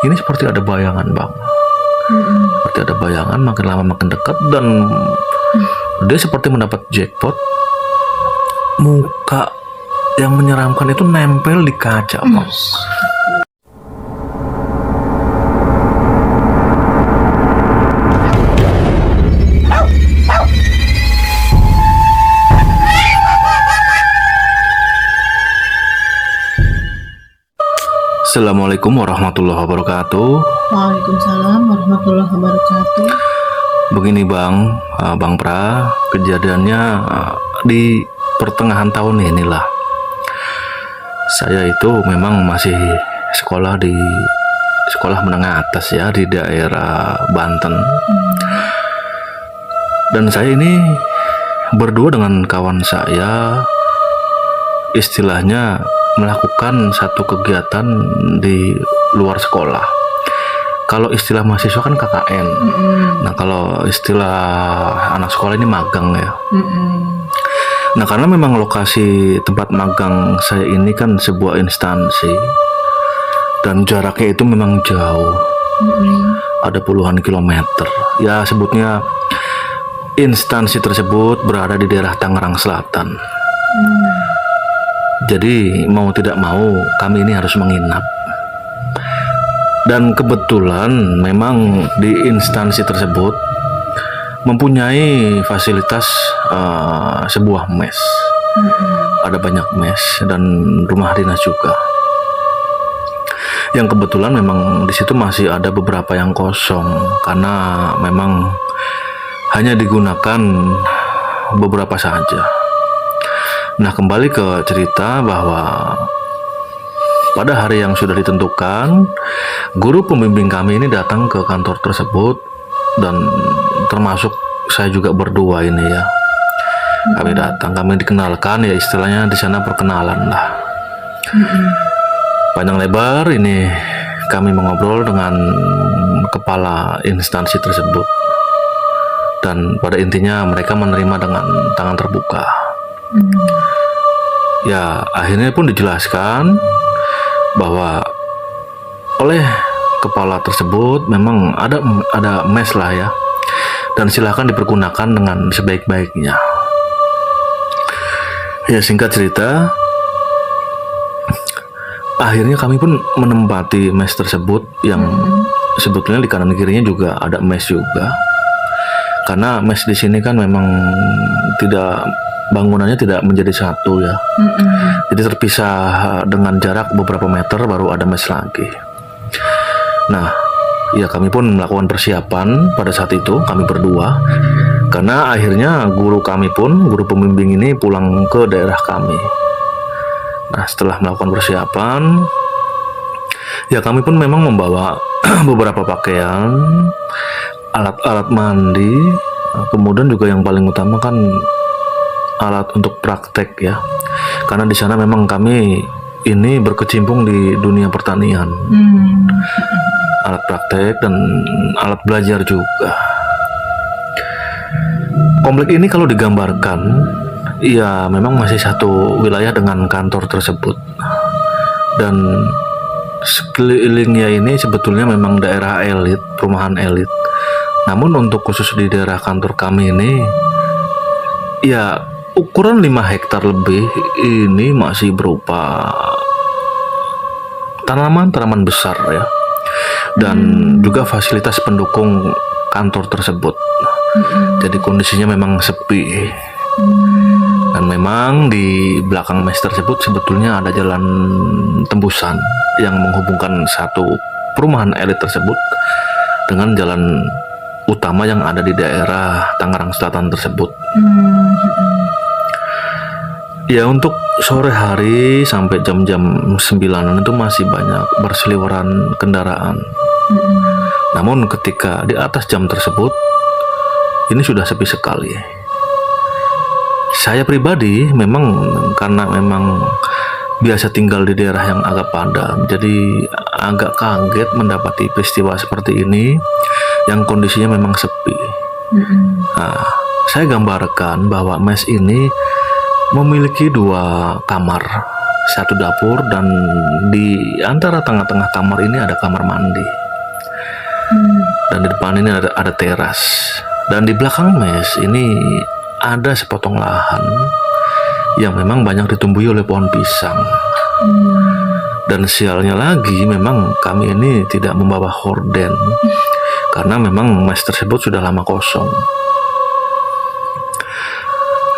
ini seperti ada bayangan bang, seperti ada bayangan makin lama makin dekat dan dia seperti mendapat jackpot. Muka yang menyeramkan itu nempel di kaca bang. Assalamualaikum warahmatullahi wabarakatuh. Waalaikumsalam warahmatullahi wabarakatuh. Begini bang, Bang Pra, kejadiannya di pertengahan tahun inilah. Saya itu memang masih sekolah di sekolah menengah atas ya di daerah Banten. Dan saya ini berdua dengan kawan saya istilahnya melakukan satu kegiatan di luar sekolah. Kalau istilah mahasiswa kan KKN. Nah kalau istilah anak sekolah ini magang ya. Nah karena memang lokasi tempat magang saya ini kan sebuah instansi dan jaraknya itu memang jauh. Ada puluhan kilometer. Ya sebutnya instansi tersebut berada di daerah Tangerang Selatan. Jadi mau tidak mau kami ini harus menginap. Dan kebetulan memang di instansi tersebut mempunyai fasilitas sebuah mes. Ada banyak mes dan rumah dinas juga. Yang kebetulan memang di situ masih ada beberapa yang kosong karena memang hanya digunakan beberapa saja. Nah kembali ke cerita bahwa pada hari yang sudah ditentukan, guru pembimbing kami ini datang ke kantor tersebut dan termasuk saya juga berdua ini ya. Kami datang, kami dikenalkan ya istilahnya di sana perkenalan lah. Panjang lebar ini kami mengobrol dengan kepala instansi tersebut dan pada intinya mereka menerima dengan tangan terbuka. Ya akhirnya pun dijelaskan bahwa oleh kepala tersebut memang ada mes lah ya dan silakan dipergunakan dengan sebaik-baiknya. Ya singkat cerita akhirnya kami pun menempati mes tersebut yang sebetulnya di kanan kirinya juga ada mes juga karena mes di sini kan memang bangunannya tidak menjadi satu ya. Jadi terpisah dengan jarak beberapa meter baru ada mes lagi. Nah, ya kami pun melakukan persiapan pada saat itu kami berdua karena akhirnya guru pembimbing ini pulang ke daerah kami. Nah, setelah melakukan persiapan ya kami pun memang membawa beberapa pakaian, alat-alat mandi, kemudian juga yang paling utama kan alat untuk praktek ya, karena di sana memang kami ini berkecimpung di dunia pertanian. Alat praktek dan alat belajar juga. Komplek ini kalau digambarkan ya memang masih satu wilayah dengan kantor tersebut dan sekelilingnya ini sebetulnya memang daerah elit, perumahan elit. Namun untuk khusus di daerah kantor kami ini ya ukuran 5 hektar lebih ini masih berupa tanaman besar ya dan juga fasilitas pendukung kantor tersebut. Jadi kondisinya memang sepi dan memang di belakang mes tersebut sebetulnya ada jalan tembusan yang menghubungkan satu perumahan elit tersebut dengan jalan utama yang ada di daerah Tangerang Selatan tersebut. Ya untuk sore hari sampai jam-jam 9-an itu masih banyak berseliweran kendaraan. Namun ketika di atas jam tersebut ini sudah sepi sekali. Saya pribadi memang karena memang biasa tinggal di daerah yang agak padat, jadi agak kaget mendapati peristiwa seperti ini yang kondisinya memang sepi. Nah, saya gambarkan bahwa mes ini memiliki 2 kamar satu dapur, dan di antara tengah-tengah kamar ini ada kamar mandi. Dan di depan ini ada teras. Dan di belakang mes ini ada sepotong lahan yang memang banyak ditumbuhi oleh pohon pisang. Dan sialnya lagi memang kami ini tidak membawa horden karena memang mes tersebut sudah lama kosong.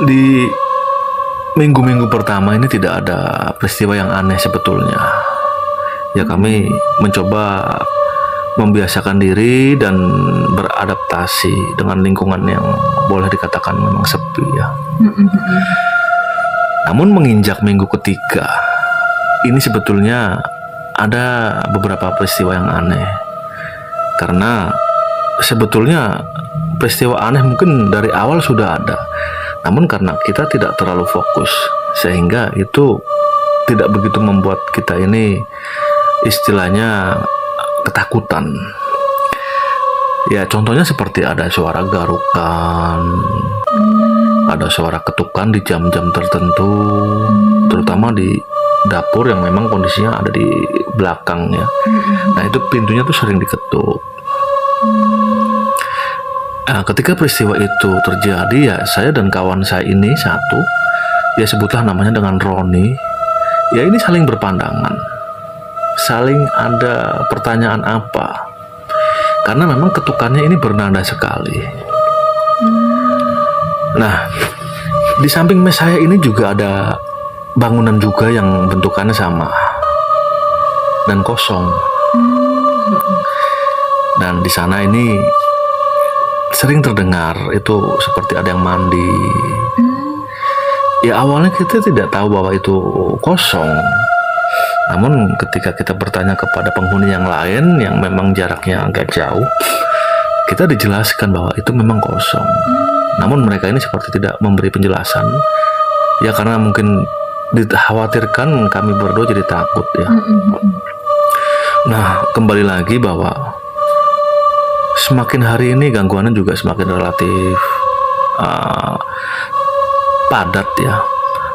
Di minggu-minggu pertama ini tidak ada peristiwa yang aneh sebetulnya. Ya, kami mencoba membiasakan diri dan beradaptasi dengan lingkungan yang boleh dikatakan memang sepi ya. Namun menginjak minggu ketiga, ini sebetulnya ada beberapa peristiwa yang aneh. Karena sebetulnya peristiwa aneh mungkin dari awal sudah ada, namun karena kita tidak terlalu fokus, sehingga itu tidak begitu membuat kita ini istilahnya ketakutan. Ya, contohnya seperti ada suara garukan, ada suara ketukan di jam-jam tertentu, terutama di dapur yang memang kondisinya ada di belakang ya. Nah, itu pintunya tuh sering diketuk. Nah, ketika peristiwa itu terjadi ya, saya dan kawan saya ini satu, ya sebutlah namanya dengan Roni, ya ini saling berpandangan, saling ada pertanyaan apa, karena memang ketukannya ini bernada sekali. Nah, di samping mes saya ini juga ada bangunan juga yang bentukannya sama dan kosong. Dan di sana ini sering terdengar itu seperti ada yang mandi. Ya, awalnya kita tidak tahu bahwa itu kosong. Namun ketika kita bertanya kepada penghuni yang lain yang memang jaraknya agak jauh, kita dijelaskan bahwa itu memang kosong. Namun mereka ini seperti tidak memberi penjelasan. Ya, karena mungkin dikhawatirkan kami berdua jadi takut ya. Nah, kembali lagi bahwa semakin hari ini gangguannya juga semakin relatif padat ya.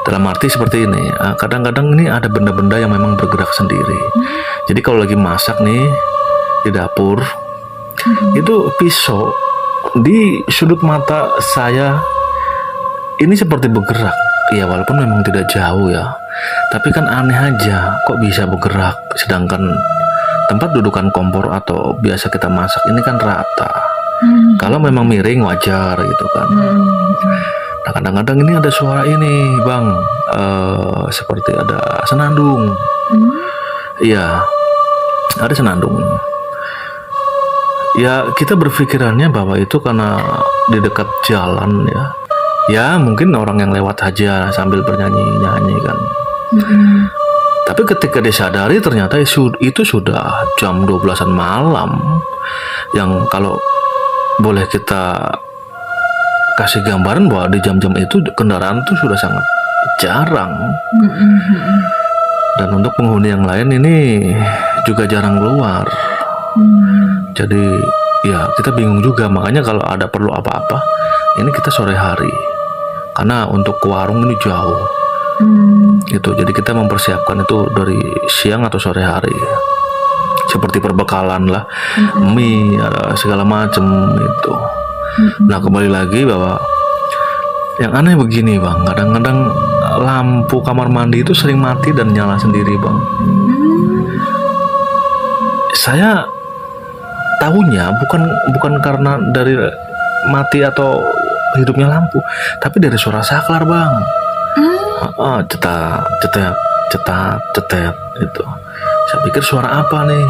Dalam arti seperti ini, kadang-kadang ini ada benda-benda yang memang bergerak sendiri. Jadi kalau lagi masak nih di dapur, itu pisau di sudut mata saya ini seperti bergerak. Ya, walaupun memang tidak jauh ya, tapi kan aneh aja kok bisa bergerak, sedangkan tempat dudukan kompor atau biasa kita masak ini kan rata. Kalau memang miring wajar gitu kan. Nah, kadang-kadang ini ada suara ini bang, seperti ada senandung. Iya, ada senandung. Ya, kita berpikirannya bahwa itu karena di dekat jalan ya. Ya, mungkin orang yang lewat aja sambil bernyanyi-nyanyi kan. Tapi ketika disadari ternyata itu sudah jam 12-an malam. Yang kalau boleh kita kasih gambaran bahwa di jam-jam itu kendaraan tuh sudah sangat jarang. Dan untuk penghuni yang lain ini juga jarang keluar. Jadi ya kita bingung juga, makanya kalau ada perlu apa-apa ini kita sore hari, karena untuk ke warung ini jauh gitu. Jadi kita mempersiapkan itu dari siang atau sore hari, seperti perbekalan lah, mie, ada segala macam itu. Nah, kembali lagi bahwa yang aneh begini bang, kadang-kadang lampu kamar mandi itu sering mati dan nyala sendiri bang. Saya tahunya bukan karena dari mati atau hidupnya lampu, tapi dari suara saklar bang. Cetat itu. Saya pikir suara apa nih?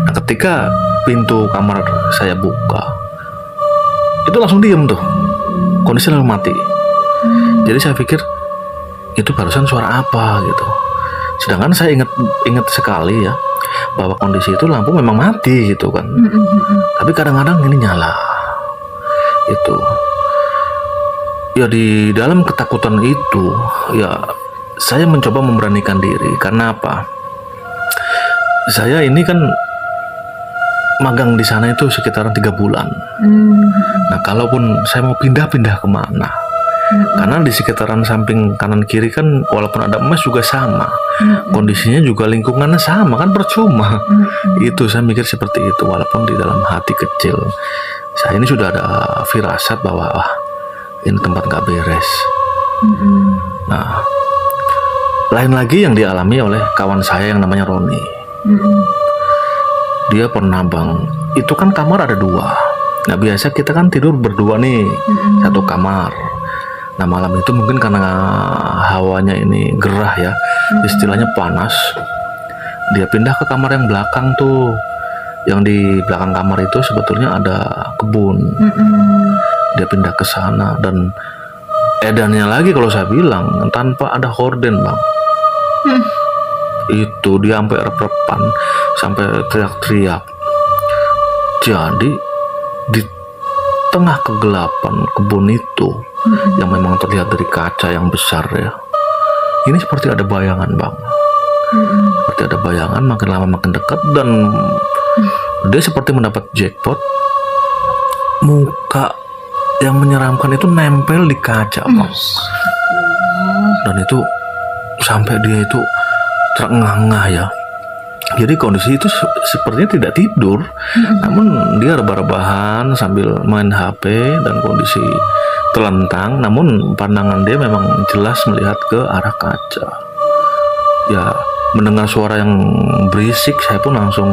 Nah, ketika pintu kamar saya buka, itu langsung diem tuh, kondisi langsung mati. Jadi saya pikir itu barusan suara apa gitu. Sedangkan saya ingat sekali ya, bahwa kondisi itu lampu memang mati gitu kan. Tapi kadang-kadang ini nyala. Itu. Ya, di dalam ketakutan itu ya saya mencoba memberanikan diri. Karena apa? Saya ini kan magang di sana itu sekitaran 3 bulan. Nah, kalaupun saya mau pindah-pindah kemana, Karena di sekitaran samping kanan kiri kan walaupun ada emas juga sama. Kondisinya juga lingkungannya sama kan, percuma. Itu saya mikir seperti itu, walaupun di dalam hati kecil saya ini sudah ada firasat bahwa ini tempat gak beres. Nah, lain lagi yang dialami oleh kawan saya yang namanya Roni. Dia pernah bang, itu kan kamar ada 2. Nah biasa kita kan tidur berdua nih, satu kamar. Nah malam itu mungkin karena hawanya ini gerah ya, istilahnya panas, dia pindah ke kamar yang belakang tuh. Yang di belakang kamar itu sebetulnya ada kebun. Dia pindah ke sana, dan edannya lagi kalau saya bilang tanpa ada horden bang. Itu dia sampai rep-repan, sampai teriak-teriak. Jadi di tengah kegelapan kebun itu yang memang terlihat dari kaca yang besar ya, ini seperti ada bayangan bang. Seperti ada bayangan, makin lama makin dekat, dan dia seperti mendapat jackpot. Muka yang menyeramkan itu nempel di kaca bang. Dan itu sampai dia itu terengah-engah ya. Jadi kondisi itu sepertinya tidak tidur, namun dia rebah-rebahan sambil main HP dan kondisi telentang, namun pandangan dia memang jelas melihat ke arah kaca. Ya, mendengar suara yang berisik, saya pun langsung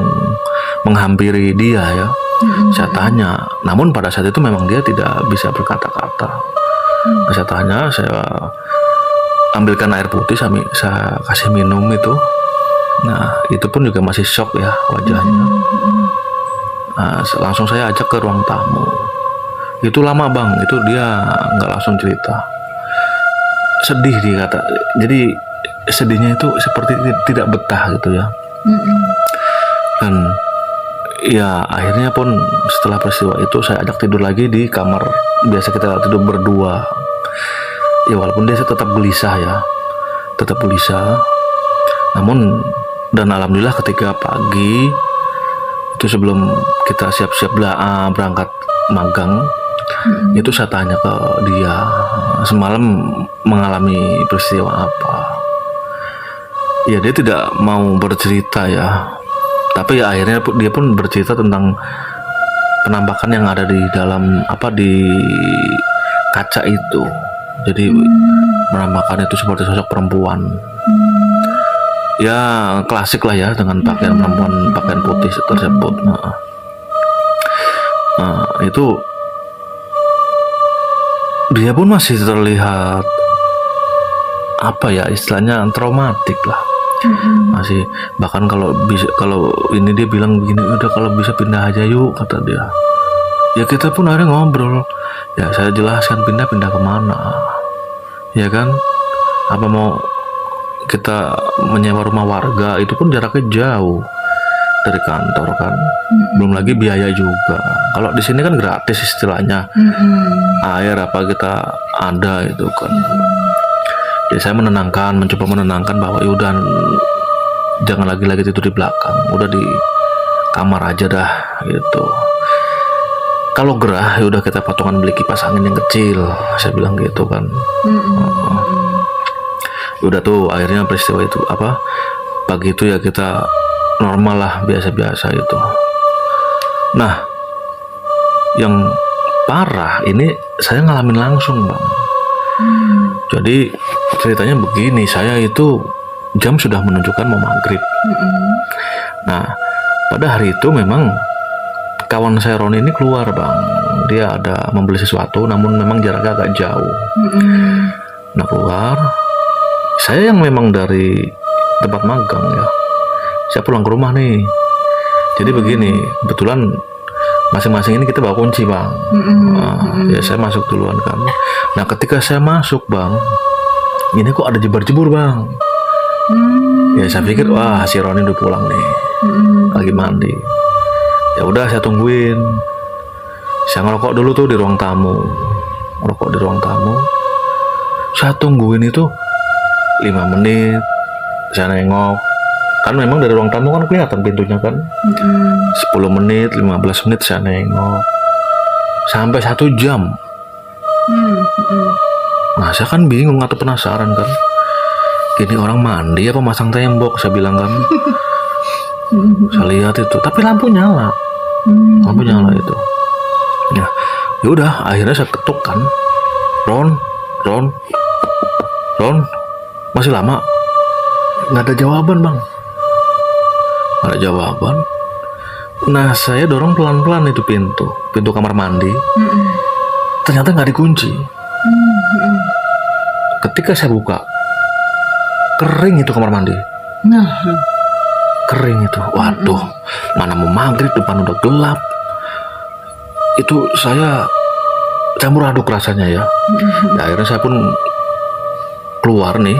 menghampiri dia ya. Saya tanya, namun pada saat itu memang dia tidak bisa berkata-kata. Saya tanya, saya ambilkan air putih, saya kasih minum itu. Nah itu pun juga masih shock ya wajahnya. Nah, langsung saya ajak ke ruang tamu. Itu lama bang, itu dia nggak langsung cerita. Sedih dia kata. Jadi sedihnya itu seperti tidak betah gitu ya. Dan ya akhirnya pun setelah peristiwa itu saya ajak tidur lagi di kamar biasa kita tidur berdua. Ya walaupun dia tetap gelisah ya, tetap gelisah. Namun dan alhamdulillah ketika pagi itu sebelum kita siap-siap berangkat magang, itu saya tanya ke dia semalam mengalami peristiwa apa. Ya dia tidak mau bercerita ya, tapi ya akhirnya dia pun bercerita tentang penampakan yang ada di dalam di kaca itu. Jadi penampakan itu seperti sosok perempuan. Ya klasik lah ya, dengan pakaian perempuan, pakaian putih tersebut. Itu dia pun masih terlihat istilahnya traumatik lah. Masih bahkan kalau ini dia bilang begini, udah kalau bisa pindah aja yuk kata dia. Ya kita pun akhirnya ngobrol. Ya saya jelaskan pindah kemana, ya kan? Apa mau kita menyewa rumah warga, itu pun jaraknya jauh dari kantor kan. Belum lagi biaya juga. Kalau di sini kan gratis istilahnya. Air apa kita ada itu kan. Jadi saya mencoba menenangkan bahwa yaudah jangan lagi tidur di belakang, udah di kamar aja dah gitu. Kalau gerah ya udah kita patungan beli kipas angin yang kecil, saya bilang gitu kan. Udah tuh akhirnya peristiwa itu pagi itu ya kita normal lah, biasa-biasa itu. Nah yang parah ini saya ngalamin langsung bang. Jadi ceritanya begini, saya itu jam sudah menunjukkan mau maghrib. Nah pada hari itu memang kawan saya Roni ini keluar bang, dia ada membeli sesuatu, namun memang jaraknya agak jauh. Nah keluar, saya yang memang dari tempat magang ya, saya pulang ke rumah nih. Jadi begini, kebetulan masing-masing ini kita bawa kunci bang. Ya saya masuk duluan kan. Nah ketika saya masuk bang, ini kok ada jebar-jebur bang. Ya saya pikir wah si Roni udah pulang nih, lagi mandi. Ya udah saya tungguin. Saya ngerokok dulu tuh di ruang tamu. Saya tungguin itu 5 menit, saya nengok. Kan memang dari ruang tamu kan kelihatan pintunya kan. 10 menit, 15 menit saya nengok. Sampai 1 jam. Nah saya kan bingung atau penasaran kan, ini orang mandi apa masang tembok, saya bilang kan. Saya lihat itu, tapi lampu nyala itu. Ya udah, akhirnya saya ketuk kan, Ron, masih lama, nggak ada jawaban bang, nggak ada jawaban. Nah saya dorong pelan-pelan itu pintu kamar mandi, ternyata nggak dikunci. Ketika saya buka, kering itu kamar mandi. Kering itu, waduh, mana mau maghrib, depan udah gelap. Itu saya campur aduk rasanya ya. Nah, akhirnya saya pun keluar nih,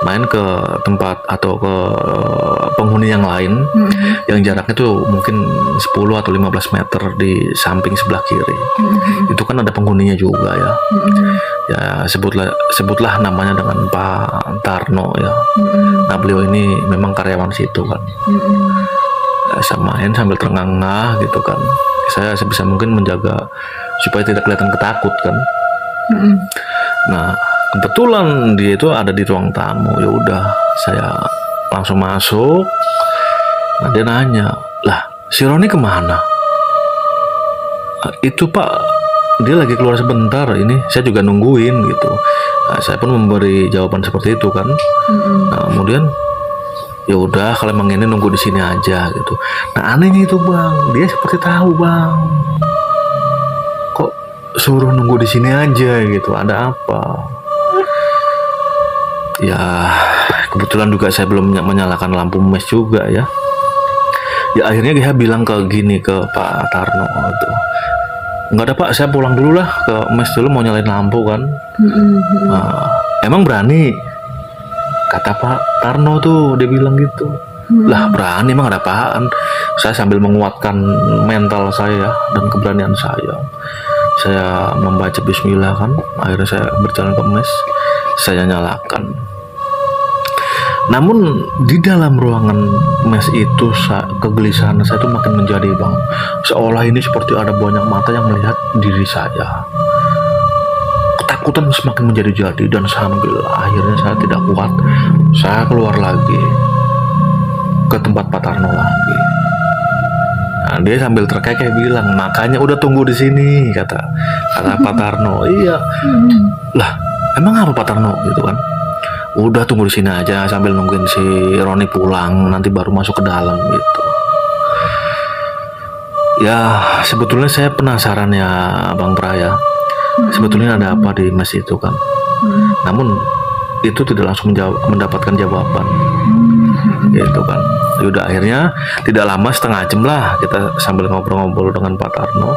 main ke tempat atau ke penghuni yang lain, yang jaraknya tuh mungkin 10 atau 15 meter di samping sebelah kiri. Itu kan ada penghuninya juga ya. Ya sebutlah namanya dengan Pak Tarno ya. Nah beliau ini memang karyawan situ kan. Saya main sambil terengah-engah gitu kan. Saya sebisa mungkin menjaga supaya tidak kelihatan ketakut kan. Nah kebetulan dia itu ada di ruang tamu. Ya udah, saya langsung masuk. Nah, dia nanya, lah si Roni kemana? Itu Pak, dia lagi keluar sebentar. Ini saya juga nungguin gitu. Nah, saya pun memberi jawaban seperti itu kan. Nah, kemudian ya udah, kalau emang ini nunggu di sini aja gitu. Nah anehnya itu bang, dia seperti tahu bang, kok suruh nunggu di sini aja gitu, ada apa? Ya kebetulan juga saya belum menyalakan lampu mes juga ya. Ya akhirnya dia bilang ke Pak Tarno gitu, nggak ada Pak, saya pulang dulu lah ke mes dulu, mau nyalain lampu kan. Nah, emang berani? Kata Pak Tarno tuh, dia bilang gitu. Lah berani emang, ada apaan? Saya sambil menguatkan mental saya dan keberanian saya. Saya membaca bismillah kan. Akhirnya saya berjalan ke mes, saya nyalakan. Namun di dalam ruangan mes itu kegelisahan saya itu makin menjadi bang. Seolah ini seperti ada banyak mata yang melihat diri saya. Ketakutan semakin menjadi-jadi dan sambil akhirnya saya tidak kuat, saya keluar lagi ke tempat Pak Tarno lagi. Nah, dia sambil terkekeh bilang, makanya udah tunggu di sini, kata Pak Tarno. Iya. Lah emang apa Pak Tarno gitu kan? Udah tunggu di sini aja sambil nungguin si Roni pulang, nanti baru masuk ke dalam gitu. Ya sebetulnya saya penasaran ya Bang Praya, sebetulnya ada apa di mes itu kan. Namun itu tidak langsung mendapatkan jawaban gitu kan. Yaudah akhirnya tidak lama, setengah jam lah kita sambil ngobrol-ngobrol dengan Pak Tarno.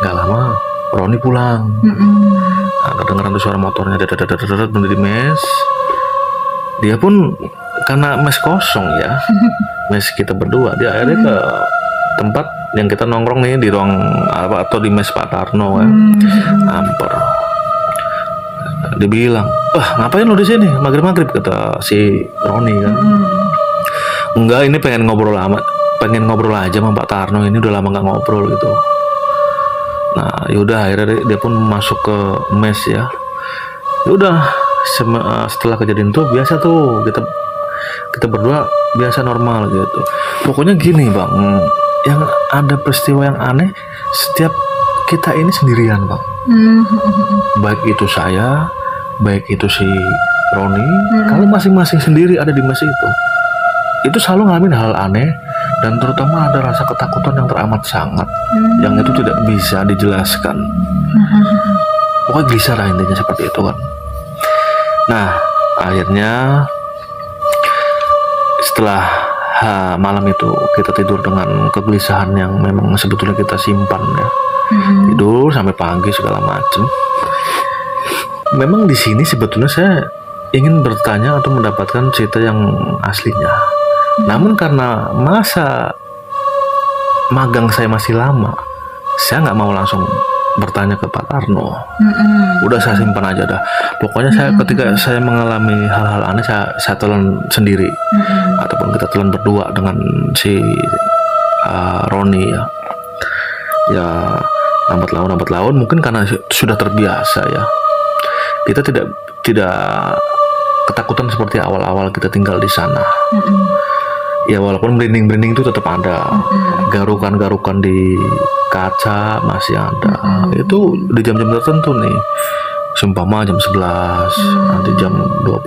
Gak lama Roni pulang. Nah, kedengeran tuh suara motornya berhenti di mes. Dia pun karena mes kosong ya, mes kita berdua, dia akhirnya ke tempat yang kita nongkrong nih di ruang atau di mes Pak Tarno kan. Amper. Dia bilang, wah ngapain lo di sini maghrib, kata si Roni kan. Enggak, ini pengen ngobrol aja sama Pak Tarno, ini udah lama nggak ngobrol gitu. Nah yaudah akhirnya dia pun masuk ke mes ya. Yaudah setelah kejadian tuh biasa tuh kita berdua biasa normal gitu. Pokoknya gini bang, yang ada peristiwa yang aneh setiap kita ini sendirian bang. Baik itu saya, baik itu si Roni, kalau masing-masing sendiri ada di mes itu selalu ngalamin hal aneh, dan terutama ada rasa ketakutan yang teramat sangat, yang itu tidak bisa dijelaskan. Pokoknya gelisah lah intinya seperti itu kan. Nah akhirnya setelah malam itu kita tidur dengan kegelisahan yang memang sebetulnya kita simpan ya. Tidur sampai pagi segala macam. Memang di sini sebetulnya saya ingin bertanya atau mendapatkan cerita yang aslinya. Namun karena masa magang saya masih lama, saya nggak mau langsung bertanya ke Pak Tarno. Udah saya simpan aja dah. Pokoknya saya ketika saya mengalami hal-hal aneh, saya telan sendiri, ataupun kita telan berdua dengan si Roni ya. Ya lambat laun mungkin karena sudah terbiasa ya. Kita tidak ketakutan seperti awal-awal kita tinggal di sana. Ya walaupun merinding-merinding itu tetap ada, garukan-garukan di kaca masih ada. Itu di jam-jam tertentu nih, seumpama jam 11, nanti jam 12.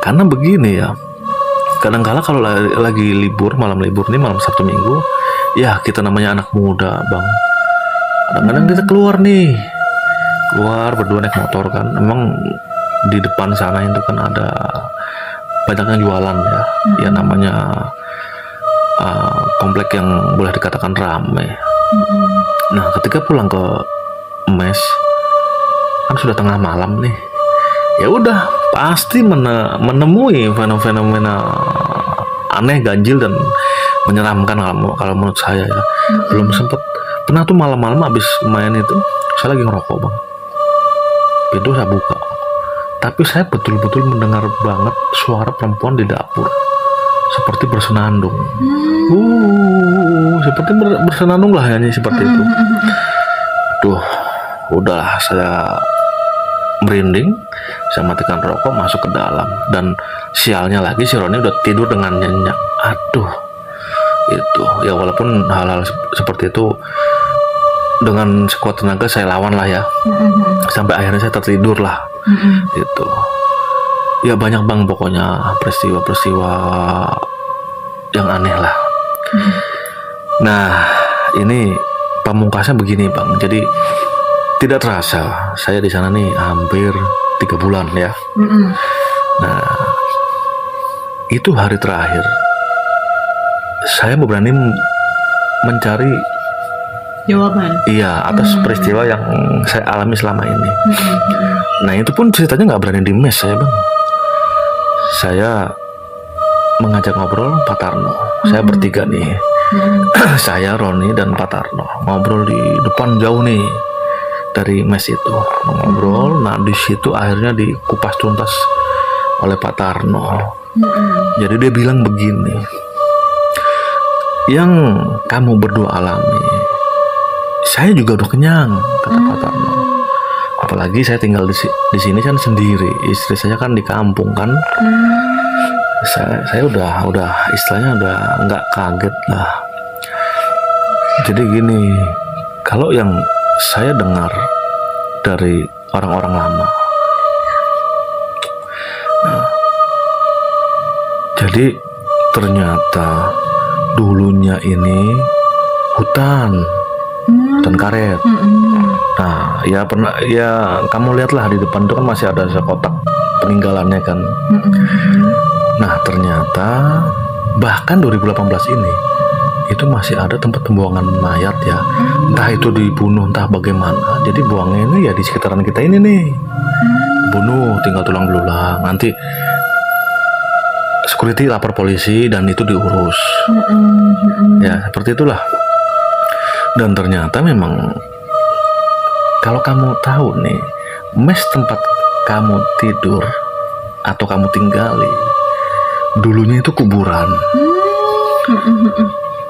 Karena begini ya, kadang-kala kalau lagi libur, malam libur nih, malam Sabtu Minggu, ya kita namanya anak muda bang, kadang-kadang kita keluar berdua naik motor kan. Emang di depan sana itu kan ada banyak yang jualan ya, ya namanya komplek yang boleh dikatakan ramai. Nah ketika pulang ke mes kan sudah tengah malam nih, ya udah pasti menemui fenomena aneh, ganjil dan menyeramkan kalau menurut saya ya. Belum sempet pernah tuh malam-malam abis main itu saya lagi ngerokok bang, pintu saya buka, tapi saya betul-betul mendengar banget suara perempuan di dapur seperti bersenandung. Seperti bersenandung lah, nyanyi seperti itu. Duh, udahlah, saya merinding, saya matikan rokok, masuk ke dalam, dan sialnya lagi si Roni udah tidur dengan nyenyak. Aduh, itu ya walaupun hal-hal seperti itu dengan sekuat tenaga saya lawan lah ya, sampai akhirnya saya tertidur lah. Itu ya banyak bang, pokoknya peristiwa-peristiwa yang aneh lah. Nah ini pamungkasnya begini bang, jadi tidak terasa saya di sana nih hampir 3 bulan ya. Nah itu hari terakhir saya berani mencari jawaban. Iya, atas peristiwa yang saya alami selama ini. Nah itu pun ceritanya nggak berani di mes saya bang. Saya mengajak ngobrol Pak Tarno. Saya bertiga nih. Saya, Roni, dan Pak Tarno ngobrol di depan jauh nih dari mes itu. Ngobrol. Nah di situ akhirnya dikupas tuntas oleh Pak Tarno. Jadi dia bilang begini, yang kamu berdua alami saya juga udah kenyang, kata Pak Tarno. Apalagi saya tinggal di sini kan sendiri, istri saya kan di kampung kan. Saya udah istilahnya udah nggak kaget lah. Jadi gini, kalau yang saya dengar dari orang-orang lama, nah, jadi ternyata dulunya ini hutan karet. Nah, ya pernah ya kamu lihatlah di depan itu kan masih ada sekotak peninggalannya kan. Nah, ternyata bahkan 2018 ini itu masih ada tempat pembuangan mayat ya. Entah itu dibunuh, entah bagaimana. Jadi buangnya ini ya di sekitaran kita ini nih. Bunuh, tinggal tulang belulang. Nanti security lapor polisi dan itu diurus. Ya, seperti itulah. Dan ternyata memang kalau kamu tahu nih, mes tempat kamu tidur atau kamu tinggali dulunya itu kuburan.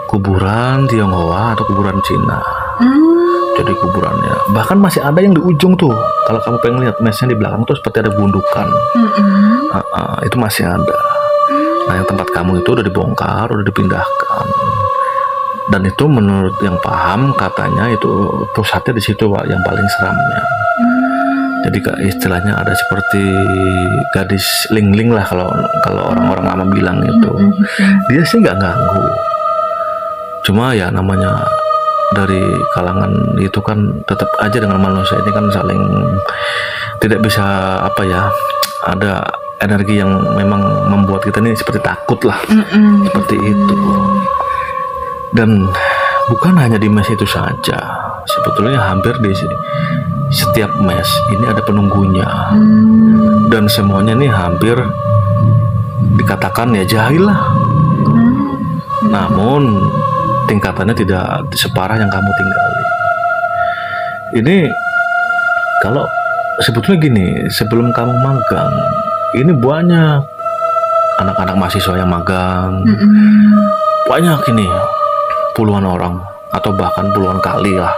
Kuburan Tionghoa atau kuburan Cina. Jadi kuburannya bahkan masih ada yang di ujung tuh. Kalau kamu pengen lihat mesnya di belakang tuh seperti ada gundukan. Itu masih ada. Nah yang tempat kamu itu udah dibongkar, udah dipindahkan. Dan itu menurut yang paham katanya itu pusatnya di situ Pak, yang paling seramnya. Jadi istilahnya ada seperti gadis ling-ling lah kalau orang-orang lama bilang itu. Dia sih nggak ganggu. Cuma ya namanya dari kalangan itu kan tetap aja dengan manusia ini kan saling tidak bisa apa ya, ada energi yang memang membuat kita ini seperti takut lah. Seperti itu. Dan bukan hanya di mes itu saja, sebetulnya hampir di setiap mes ini ada penunggunya. Dan semuanya nih hampir dikatakan ya jahil lah. Namun tingkatannya tidak separah yang kamu tinggali. Ini kalau sebetulnya gini, sebelum kamu magang, ini banyak anak-anak mahasiswa yang magang. Banyak ini, puluhan orang atau bahkan puluhan kali lah.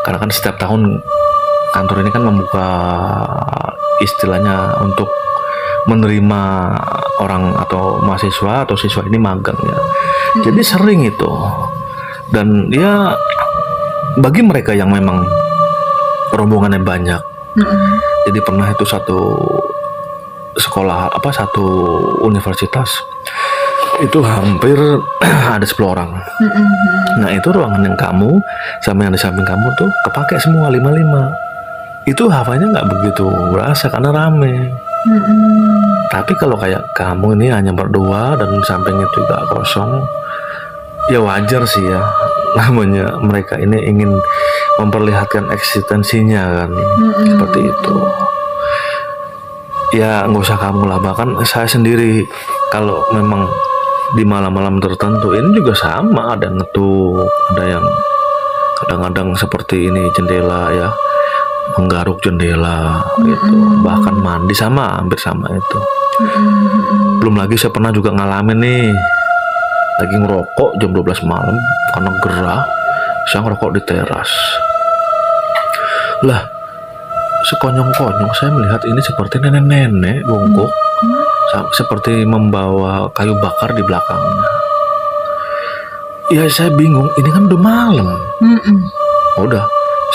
Karena kan setiap tahun kantor ini kan membuka istilahnya untuk menerima orang atau mahasiswa atau siswa ini magang ya. Jadi sering itu. Dan ya bagi mereka yang memang rombongannya banyak. Jadi pernah itu satu sekolah satu universitas itu hampir ada 10 orang. Nah itu ruangan yang kamu sama yang di samping kamu tuh kepake semua 5-5. Itu hawanya nggak begitu berasa karena rame. Tapi kalau kayak kamu ini hanya berdua dan samping itu gak kosong, ya wajar sih ya. Namanya mereka ini ingin memperlihatkan eksistensinya kan, seperti itu. Ya nggak usah kamu lah, bahkan saya sendiri kalau memang di malam-malam tertentu ini juga sama, ada yang ngetuk, ada yang kadang-kadang seperti ini jendela ya, menggaruk jendela gitu, bahkan mandi hampir sama itu. Belum lagi saya pernah juga ngalamin nih, lagi ngerokok jam 12 malam karena gerah, saya ngerokok di teras. Lah, sekonyong-konyong saya melihat ini seperti nenek-nenek bungkuk, seperti membawa kayu bakar di belakangnya. Ya saya bingung, ini kan udah malam.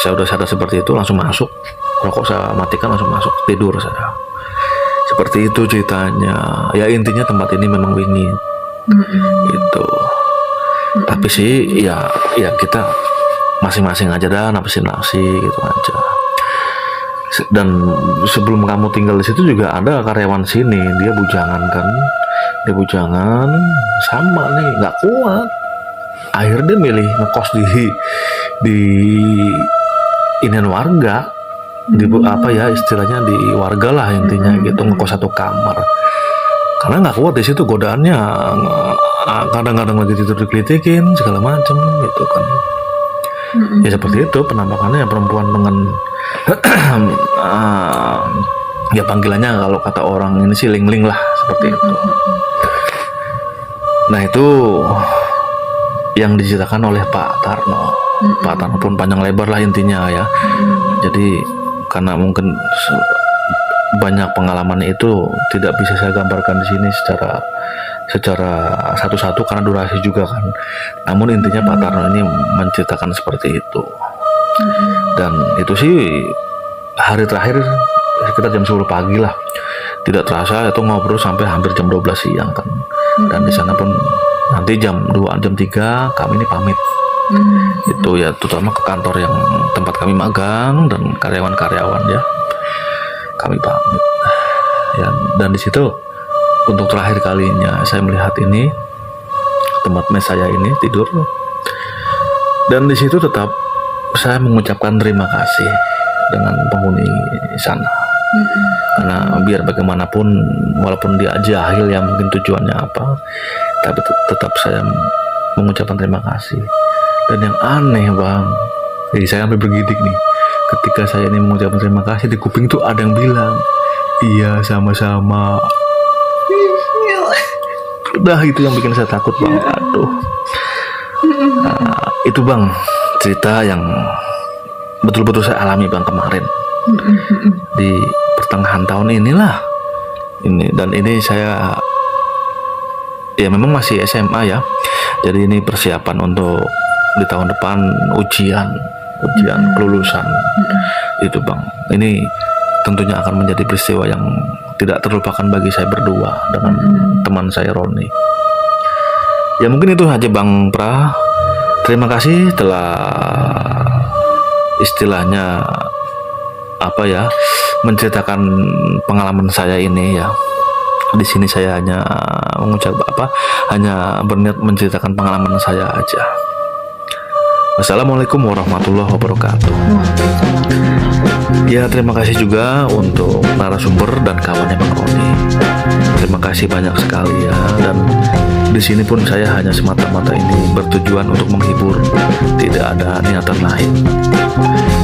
Saya udah sadar seperti itu, langsung masuk, rokok saya matikan, langsung masuk tidur saya. Seperti itu ceritanya. Ya intinya tempat ini memang wingit. Itu. Tapi sih ya kita masing-masing aja dah, nafsi gitu aja. Dan sebelum kamu tinggal di situ juga ada karyawan sini, dia bujangan kan, sama nih nggak kuat. Akhirnya dia milih ngekos di inian warga, di istilahnya di warga lah intinya gitu, ngekos satu kamar. Karena nggak kuat di situ, godaannya kadang-kadang lagi tidur dikelitikin segala macam gitu kan. Ya seperti itu penampakannya perempuan dengan ya panggilannya kalau kata orang ini sih ling-ling lah, seperti itu. Nah itu yang diceritakan oleh Pak Tarno. Pak Tarno pun panjang lebar lah intinya ya. Jadi karena mungkin banyak pengalaman itu tidak bisa saya gambarkan di sini secara satu-satu karena durasi juga kan. Namun intinya Pak Tarno ini menceritakan seperti itu. Dan itu sih hari terakhir sekitar jam 10 pagi lah. Tidak terasa itu ngobrol sampai hampir jam 12 siang kan. Dan di sana pun nanti jam 2, jam 3 kami ini pamit. Itu ya terutama ke kantor yang tempat kami magang dan karyawan-karyawan ya. Kami pamit. Ya, dan di situ untuk terakhir kalinya saya melihat ini tempat mes saya ini tidur. Dan di situ tetap saya mengucapkan terima kasih dengan penghuni sana. Karena biar bagaimanapun walaupun dia jahil ya mungkin tujuannya apa, tapi tetap saya mengucapkan terima kasih. Dan yang aneh bang, jadi saya sampai bergidik nih, ketika saya ini mengucapkan terima kasih, di kuping itu ada yang bilang iya sama-sama. Udah itu yang bikin saya takut bang. Aduh. Itu bang cerita yang betul-betul saya alami bang kemarin di pertengahan tahun inilah ini. Dan ini saya ya memang masih SMA ya, jadi ini persiapan untuk di tahun depan ujian kelulusan. Itu bang, ini tentunya akan menjadi peristiwa yang tidak terlupakan bagi saya berdua dengan teman saya Roni. Ya mungkin itu aja bang Pra. Terima kasih telah istilahnya menceritakan pengalaman saya ini ya. Di sini saya hanya hanya berniat menceritakan pengalaman saya aja. Wassalamualaikum warahmatullahi wabarakatuh. Ya terima kasih juga untuk narasumber dan kawannya Bang Roni. Terima kasih banyak sekali ya. Dan Di sini pun saya hanya semata-mata ini bertujuan untuk menghibur, tidak ada niatan lain.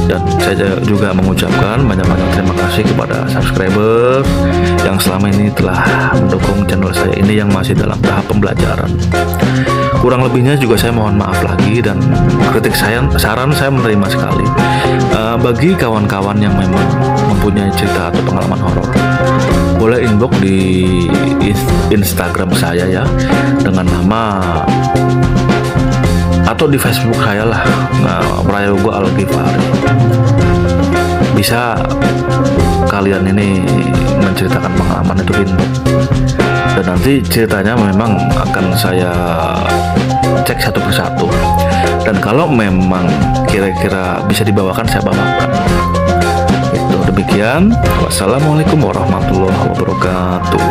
Dan saya juga mengucapkan banyak-banyak terima kasih kepada subscriber yang selama ini telah mendukung channel saya ini yang masih dalam tahap pembelajaran. Kurang lebihnya juga saya mohon maaf lagi, dan kritik saran saya menerima sekali. Bagi kawan-kawan yang memang mempunyai cerita atau pengalaman horor, boleh inbox di Instagram saya ya, dengan nama, atau di Facebook saya lah, Prayogo Algifari. Bisa kalian ini menceritakan pengalaman itu inbox, dan nanti ceritanya memang akan saya cek satu persatu, dan kalau memang kira-kira bisa dibawakan, saya bawakan. Itu demikian. Wassalamualaikum warahmatullahi wabarakatuh.